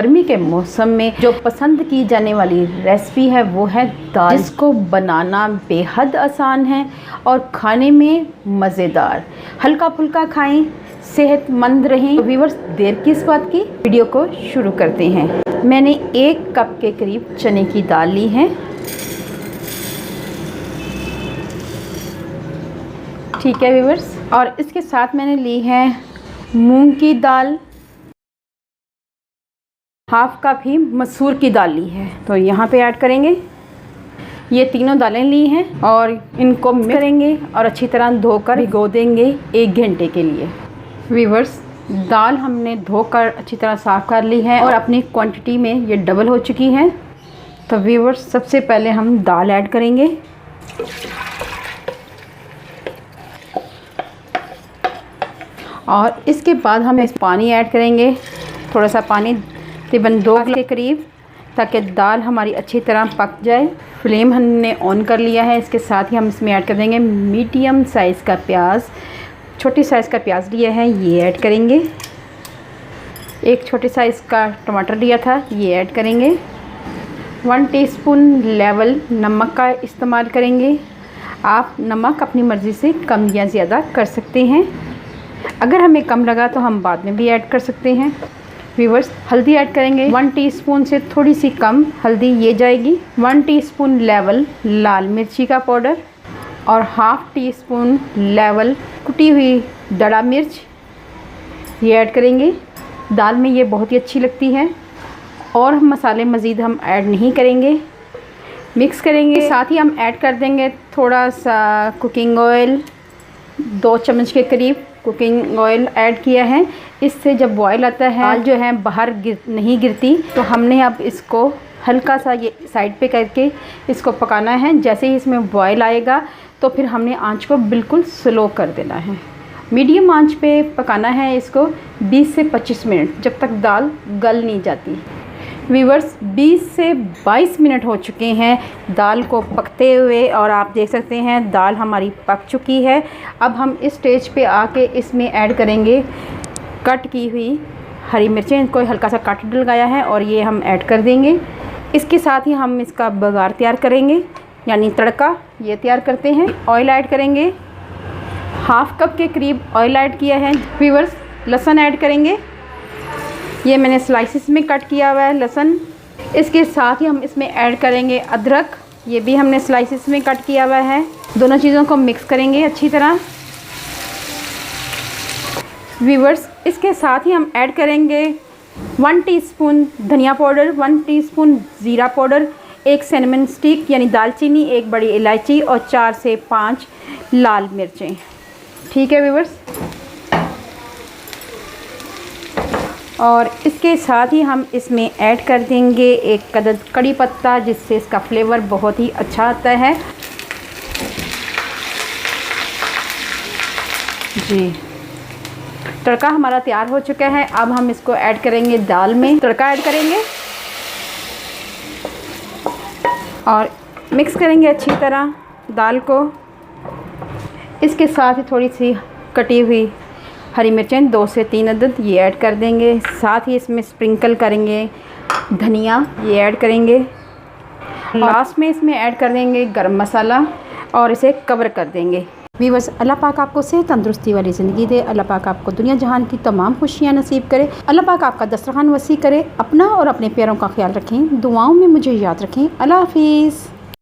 गर्मी के मौसम में जो पसंद की जाने वाली रेसिपी है वो है दाल, जिसको बनाना बेहद आसान है और खाने में मज़ेदार। हल्का फुल्का खाएं, सेहतमंद रहें। तो व्यूअर्स, देर किस बात की, वीडियो को शुरू करते हैं। मैंने 1 कप के करीब चने की दाल ली है। ठीक है व्यूअर्स, और इसके साथ मैंने ली है मूंग की दाल, हाफ कप ही मसूर की दाल ली है। तो यहाँ पे ऐड करेंगे। ये तीनों दालें ली हैं और इनको मिक्स करेंगे और अच्छी तरह धोकर भिगो देंगे 1 घंटे के लिए। व्यूअर्स, दाल हमने धोकर अच्छी तरह साफ़ कर ली है और अपनी क्वांटिटी में ये डबल हो चुकी है। तो व्यूअर्स, सबसे पहले हम दाल ऐड करेंगे। और इसके बाद हम इस पानी ऐड करेंगे, थोड़ा सा पानी, तकरीबन 2 गिलास के करीब, ताकि दाल हमारी अच्छी तरह पक जाए। फ्लेम हमने ऑन कर लिया है। इसके साथ ही हम इसमें ऐड कर देंगे मीडियम साइज़ का प्याज। छोटी साइज़ का प्याज लिया है, ये ऐड करेंगे। 1 छोटे साइज़ का टमाटर लिया था, ये ऐड करेंगे। 1 टीस्पून लेवल नमक का इस्तेमाल करेंगे। आप नमक अपनी मर्ज़ी से कम या ज़्यादा कर सकते हैं। अगर हमें कम लगा तो हम बाद में भी ऐड कर सकते हैं। व्यूअर्स, हल्दी ऐड करेंगे। 1 टीस्पून से थोड़ी सी कम हल्दी ये जाएगी। 1 टीस्पून लेवल लाल मिर्ची का पाउडर और हाफ टीस्पून लेवल कुटी हुई दड़ा मिर्च ये ऐड करेंगे। दाल में ये बहुत ही अच्छी लगती है और मसाले मज़ीद हम ऐड नहीं करेंगे। मिक्स करेंगे। साथ ही हम ऐड कर देंगे थोड़ा सा कुकिंग ऑयल, 2 चम्मच के करीब कुकिंग ऑयल ऐड किया है। इससे जब बॉयल आता है, दाल जो है बाहर नहीं गिरती। तो हमने अब इसको हल्का सा ये साइड पे करके इसको पकाना है। जैसे ही इसमें बॉयल आएगा तो फिर हमने आंच को बिल्कुल स्लो कर देना है। मीडियम आंच पे पकाना है इसको 20 से 25 मिनट, जब तक दाल गल नहीं जाती। व्यूअर्स, 20 से 22 मिनट हो चुके हैं दाल को पकते हुए और आप देख सकते हैं दाल हमारी पक चुकी है। अब हम इस स्टेज पे आके इसमें ऐड करेंगे कट की हुई हरी मिर्चें। इनको हल्का सा काट डलवाया है और ये हम ऐड कर देंगे। इसके साथ ही हम इसका बघार तैयार करेंगे, यानी तड़का ये तैयार करते हैं। ऑयल ऐड करेंगे, हाफ कप के करीब ऑयल ऐड किया है। व्यूअर्स, लहसुन ऐड करेंगे। ये मैंने स्लाइसिस में कट किया हुआ है लहसुन। इसके साथ ही हम इसमें ऐड करेंगे अदरक, ये भी हमने स्लाइसिस में कट किया हुआ है। दोनों चीज़ों को मिक्स करेंगे अच्छी तरह। व्यूअर्स, इसके साथ ही हम ऐड करेंगे 1 टीस्पून धनिया पाउडर, 1 टीस्पून ज़ीरा पाउडर, 1 सिनेमन स्टिक यानी दालचीनी, 1 बड़ी इलायची और 4 से 5 लाल मिर्चें। ठीक है व्यूअर्स, और इसके साथ ही हम इसमें ऐड कर देंगे 1 कदद कड़ी पत्ता, जिससे इसका फ्लेवर बहुत ही अच्छा आता है। जी, तड़का हमारा तैयार हो चुका है। अब हम इसको ऐड करेंगे दाल में। तड़का ऐड करेंगे और मिक्स करेंगे अच्छी तरह दाल को। इसके साथ ही थोड़ी सी कटी हुई हरी मिर्चें 2 से 3 अदद ये ऐड कर देंगे। साथ ही इसमें स्प्रिंकल करेंगे धनिया, ये ऐड करेंगे। लास्ट में इसमें ऐड कर देंगे गरम मसाला और इसे कवर कर देंगे। व्यूअर्स, अल्लाह पाक आपको सेहत तंदुरुस्ती वाली ज़िंदगी दे। अल्लाह पाक आपको दुनिया जहान की तमाम खुशियाँ नसीब करे। अल्लाह पाक आपका दस्तरखान वसी करे। अपना और अपने प्यारों का ख्याल रखें। दुआओं में मुझे याद रखें। अल्लाह हाफिज़।